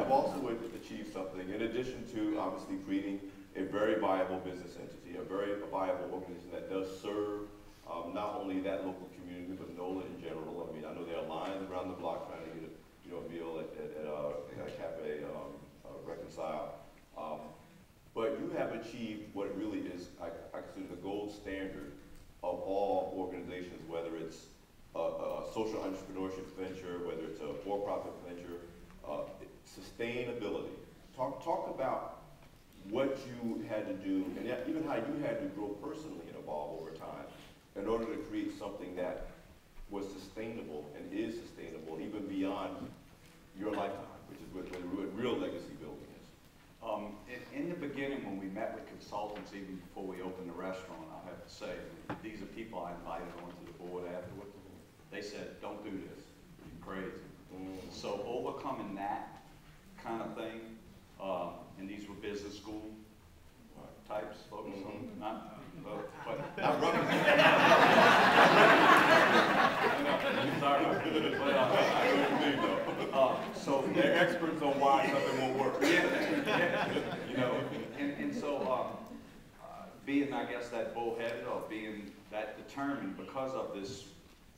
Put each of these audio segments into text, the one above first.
have also achieved something in addition to obviously creating a very viable business entity, a very viable organization that does serve not only that local community, but NOLA in general. I mean, I know there are lines around the block trying to get a meal at Cafe Reconcile. But you have achieved what really is, I consider, the gold standard of all organizations, whether it's a social entrepreneurship venture, whether it's a for-profit venture, sustainability. Talk about what you had to do, and even how you had to grow personally and evolve over time in order to create something that was sustainable and is sustainable even beyond your lifetime, which is what real legacy building is. In the beginning, when we met with consultants, even before we opened the restaurant, I have to say, these are people I invited onto the board afterwards. They said, don't do this, you're crazy. So overcoming that kind of thing, and these were business school types, folks, not running. Sorry, so they're experts on why something won't work. And so being, I guess, that bullheaded or being that determined because of this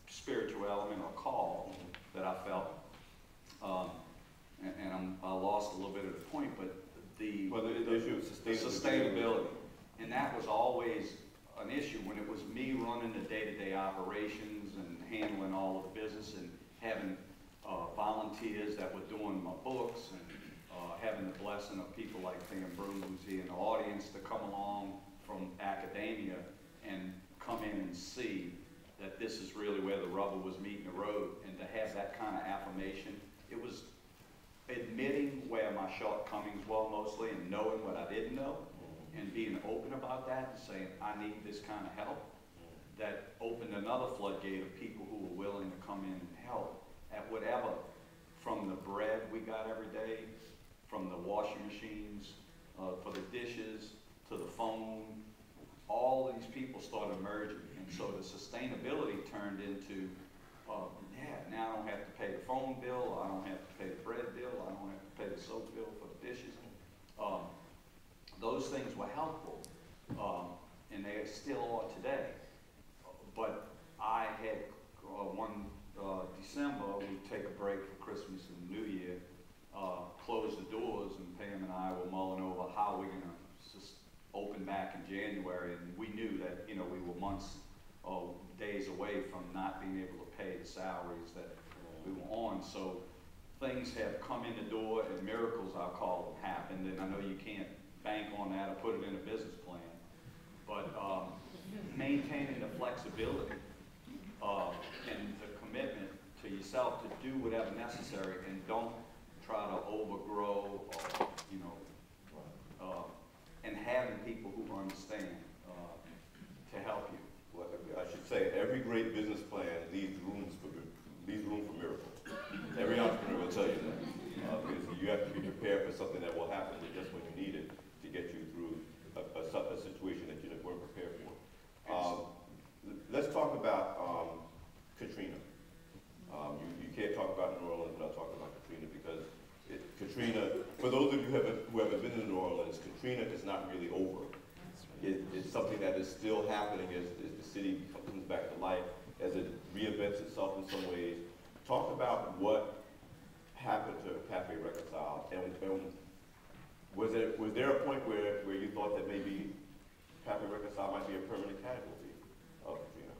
spiritual element or call that I felt, and I lost a little bit of the point, but the issue of sustainability. And that was always an issue when it was me running the day-to-day operations and handling all of the business and having volunteers that were doing my books and having the blessing of people like Pam Broom, who's here in the audience, to come along from academia and come in and see that this is really where the rubber was meeting the road, and to have that kind of affirmation. It was admitting where my shortcomings were mostly and knowing what I didn't know and being open about that and saying, I need this kind of help. That opened another floodgate of people who were willing to come in and help at whatever, from the bread we got every day, from the washing machines, for the dishes, to the phone. All of these people started merging, and so the sustainability turned into, now I don't have to pay the phone bill, I don't have to pay the bread bill, I don't have to pay the soap bill for the dishes. Those things were helpful, and they still are today. But I had one December, we take a break for Christmas and New Year, close the doors, and Pam and I were mulling over how we're going to just open back in January, and we knew that we were months or days away from not being able to pay the salaries that we were on. So things have come in the door, and miracles, I'll call them, happened. And I know you can't bank on that or put it in a business plan, but maintaining the flexibility and the commitment to yourself to do whatever necessary, and don't try to overgrow, and having people who understand to help you. Well, I should say, every great business plan leaves room for miracles. Every entrepreneur will tell you that. Because you have to be prepared for something that will happen just when you need it to get you through a situation that you weren't prepared for. Let's talk about Katrina. You can't talk about New Orleans without talking about Katrina, because Katrina, for those of you who haven't been to New Orleans, Katrina is not really over. It's something that is still happening as the city comes back to life, as it reinvents itself in some ways. Talk about what happened to Cafe Reconcile, and was there a point where you thought that maybe Cafe Reconcile might be a permanent casualty of Katrina?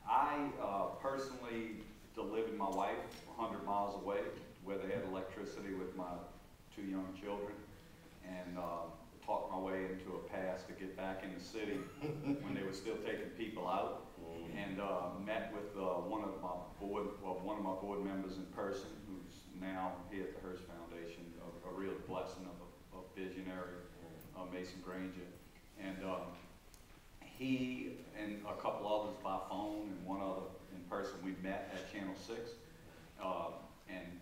I personally delivered my wife 100 miles away, where they had electricity with my 2 young children, and talked my way into a pass to get back in the city when they were still taking people out, and met with one of my board members in person, who's now here at the Hearst Foundation, a real blessing of visionary, Mason Granger, and he and a couple others by phone and one other in person, we met at Channel 6, and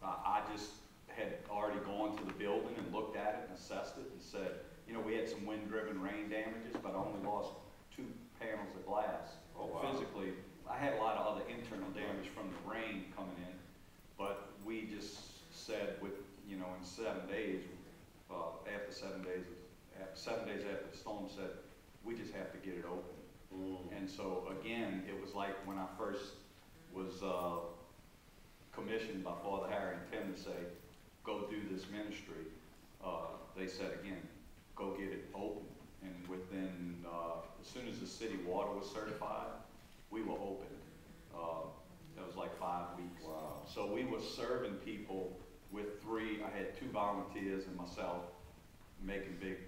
I just had already gone to the building and looked at it and assessed it and said, we had some wind-driven rain damages, but I only lost 2 panels of glass. Oh, wow. Physically, I had a lot of other internal damage from the rain coming in, but said with, you know, in 7 days, after 7 days, 7 days after the storm said, we just have to get it open. And so again, it was like when I first was commissioned by Father Harry and Tim to say, go do this ministry. They said again, go get it open. And within, as soon as the city water was certified, we were open. That was like 5 weeks. Wow. So we were serving people with I had 2 volunteers and myself making big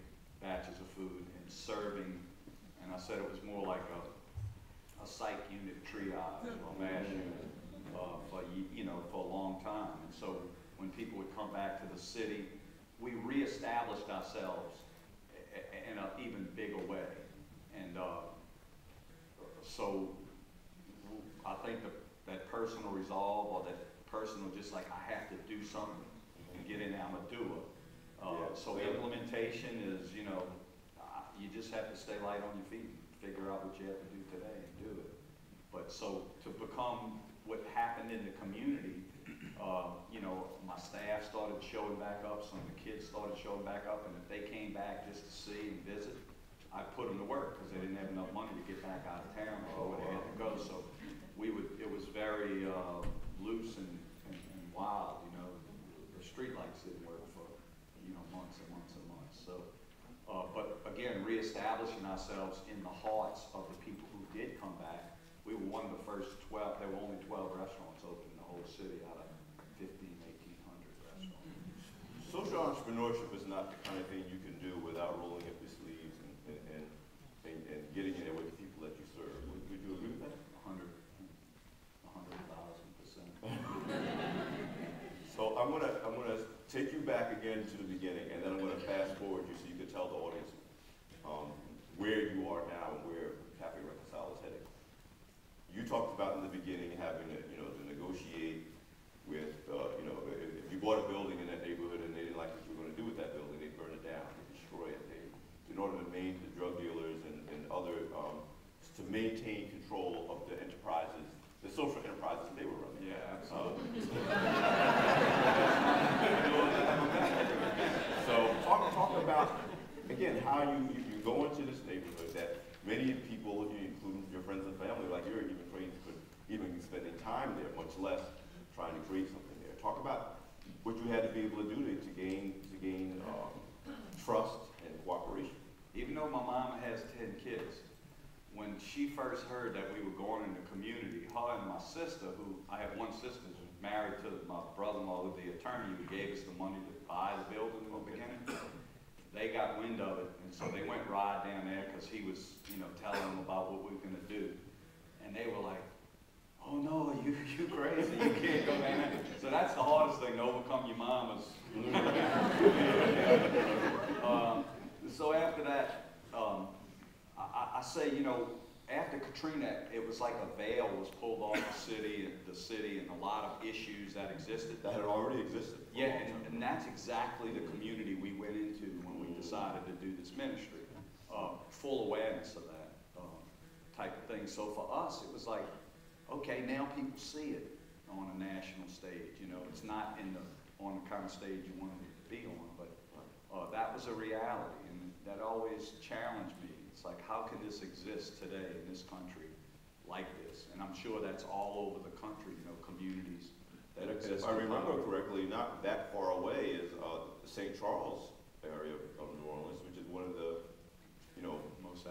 batches of food and serving. And I said it was more like a psych unit triage or mass unit for a long time. And so when people would come back to the city, we reestablished ourselves in an even bigger way. And so I think that personal resolve, or that personal just like, I have to do something and get in there, I'm a doer. So implementation is, you know, you just have to stay light on your feet, figure out what you have to do today and do it. But so to become what happened in the community, you know, my staff started showing back up, some of the kids started showing back up, and if they came back just to see and visit, I put them to work because they didn't have enough money to get back out of town or go where they had to go. So it was very loose and wild, you know. The streetlights didn't work for, you know, months and months and months. So, but again, reestablishing ourselves in the hearts of the people who did come back. We were one of the first 12, there were only 12 restaurants open in the whole city out of 1,800 restaurants. Social entrepreneurship is not the kind of thing you can do without rolling up your sleeves and getting in there with the people that you serve. Would you agree with that? 100,000%. So I'm gonna take you back again to the beginning, and then I'm gonna fast forward you so you can tell the audience where you are now and where Cafe Reconcile is heading. You talked about in the beginning having to, you know, to negotiate with, you know, if you bought a building in that neighborhood and they didn't like what you were going to do with that building, they burn it down, they destroy it. In order to maintain the drug dealers and other, to maintain control of the enterprises, the social enterprises they were running. Yeah, absolutely. So talk about, again, how you go into this neighborhood that many people, including your friends and family, like you're even trained to even spending time there, much less trying to create something there. Talk about what you had to be able to do to gain trust and cooperation. Even though my mom has 10 kids, when she first heard that we were going in the community, her and my sister, who I have one sister who's married to my brother-in-law, who's the attorney who gave us the money to buy the building in the beginning, they got wind of it, and so they went ride down there because he was, you know, telling them about what we were going to do. And they were like, oh no, you crazy, you can't go down there. So that's the hardest thing, to overcome your mama's. So after that, I say, you know, after Katrina, it was like a veil was pulled off the city and a lot of issues that existed. That had already existed. Yeah, and that's exactly the community we went into when we decided to do this ministry. Full awareness of that type of thing. So for us, it was like, okay, now people see it on a national stage. You know, it's not on the kind of stage you wanted it to be on, but that was a reality, and that always challenged me. It's like, how can this exist today in this country like this? And I'm sure that's all over the country, you know, communities that exist. If I remember correctly, not that far away is the St. Charles area of New Orleans, which is one of the, you know, most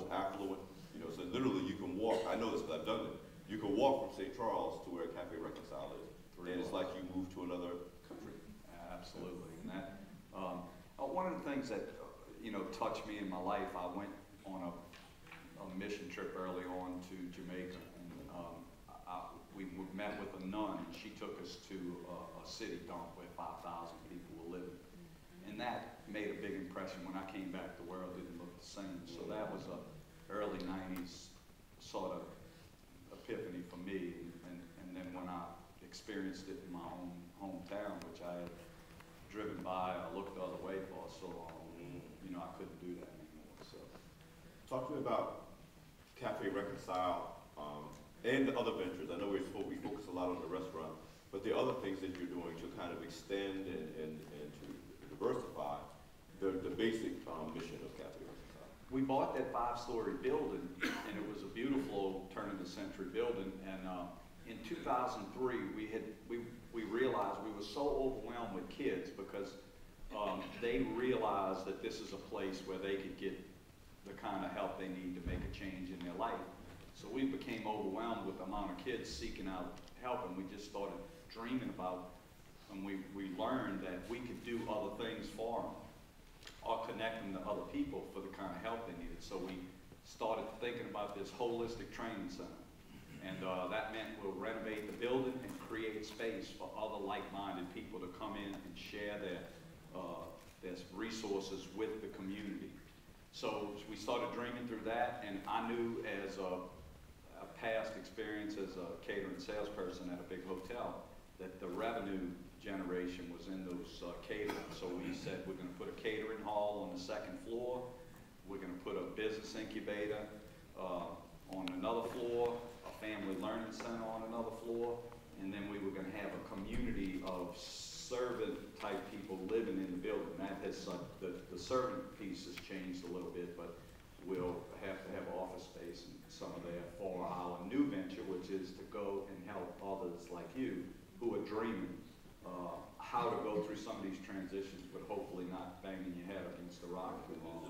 affluent, you know, so literally you can walk, I know this because I've done it, you can walk from St. Charles to where Cafe Reconcile is, and it's like you move to another country. Absolutely, and that, one of the things that, you know, touched me in my life, I went on a mission trip early on to Jamaica, and we met with a nun, and she took us to a city dump where 5,000 people were living. And that made a big impression. When I came back, the world didn't look the same. So that was a early 90s sort of epiphany for me. And then when I experienced it in my own hometown, which I had driven by or looked the other way for so long, you know, I couldn't do that anymore. So, talk to me about Cafe Reconcile and the other ventures. I know we focus a lot on the restaurant, but there are other things that you're doing to kind of extend and to diversify the basic mission of Cafe Reconcile. We bought that 5-story building, and it was a beautiful turn-of-the-century building. And in 2003, we realized we were so overwhelmed with kids because they realized that this is a place where they could get the kind of help they need to make a change in their life. So we became overwhelmed with the amount of kids seeking out help, and we just started dreaming about, and we learned that we could do other things for them or connect them to other people for the kind of help they needed. So we started thinking about this holistic training center. And that meant we'll renovate the building and create space for other like-minded people to come in and share their resources with the community. So we started dreaming through that, and I knew as a past experience as a catering salesperson at a big hotel that the revenue generation was in those catering. So we said we're going to put a catering hall on the 2nd floor, we're going to put a business incubator on another floor, a family learning center on another floor, and then we were going to have a community of servant type people living in the building. That has the servant piece has changed a little bit, but we'll have to have office space and some of that for our new venture, which is to go and help others like you who are dreaming how to go through some of these transitions, but hopefully not banging your head against the rock too long.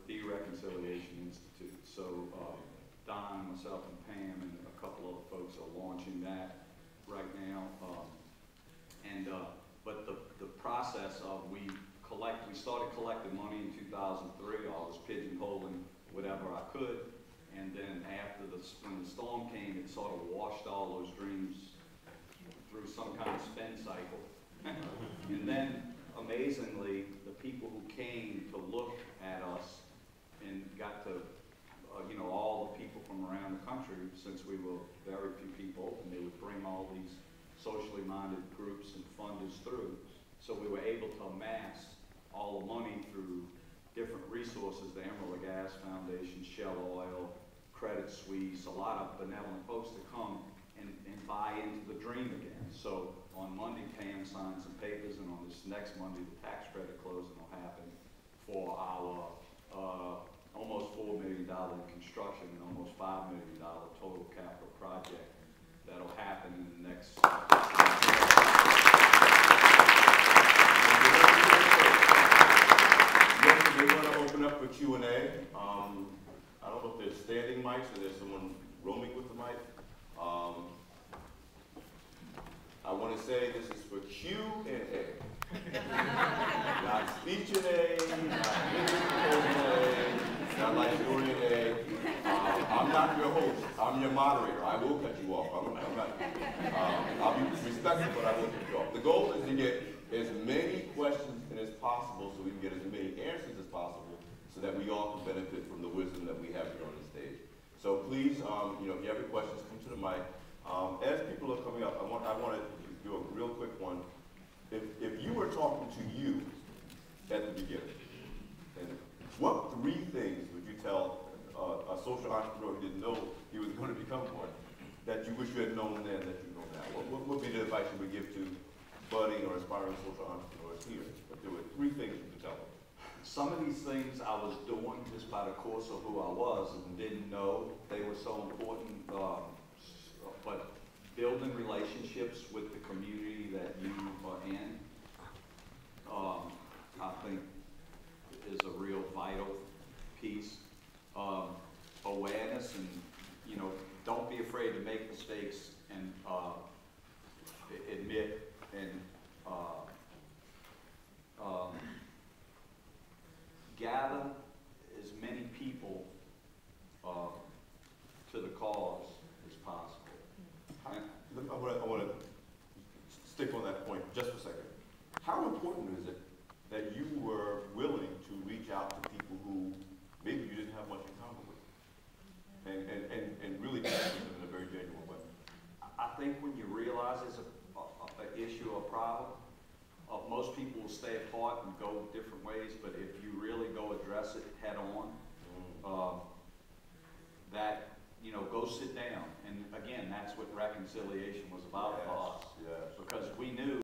The Reconciliation Institute. So Don, myself, and Pam, and a couple other folks are launching that right now. But the process of we started collecting money in 2003. I was pigeonholing whatever I could, and then after when the storm came, it sort of washed all those dreams through some kind of spin cycle. And then, amazingly, the people who came to look at us and got to, all the people from around the country, since we were very few people, and they would bring all these socially minded groups and funders through. So we were able to amass all the money through different resources, the Emerald Gas Foundation, Shell Oil, Credit Suisse, a lot of benevolent folks to come and buy into the dream again. So on Monday, Pam signed some papers, and on this next Monday, the tax credit closing will happen for our almost $4 million in construction and almost $5 million total capital project that'll happen in the next. We're going to open up for Q&A. I don't know if there's standing mics or there's someone roaming with the mic. I want to say this is for Q&A. Not speech and A, not lecturing A. I'm not your host. I'm your moderator. I will cut you off. I'll be respectful, but I will cut you off. The goal is to get as many questions as possible so we can get as many answers as possible so that we all can benefit from the wisdom that we have here on the stage. So please, if you have any questions, come to the mic. As people are coming up, I want to do a real quick one. If you were talking to you at the beginning, and what 3 things would you tell a social entrepreneur who didn't know he was going to become one that you wish you had known then that you know now? What would be the advice you would give to budding or aspiring social entrepreneurs here? But there were 3 things you could tell them. Some of these things I was doing just by the course of who I was and didn't know they were so important, but building relationships with the community that you are in, I think is a real vital piece. Awareness and, don't be afraid to make mistakes and admit and gather as many people to the cause as possible. I want to stick on that point just for a second. How important is it that you were willing to reach out to people who maybe you didn't have much in common with and really connect with them in a very genuine way? I think when you realize there's an issue or problem, most people will stay apart and go different ways, but if you really go address it head on, go sit down. And again, that's reconciliation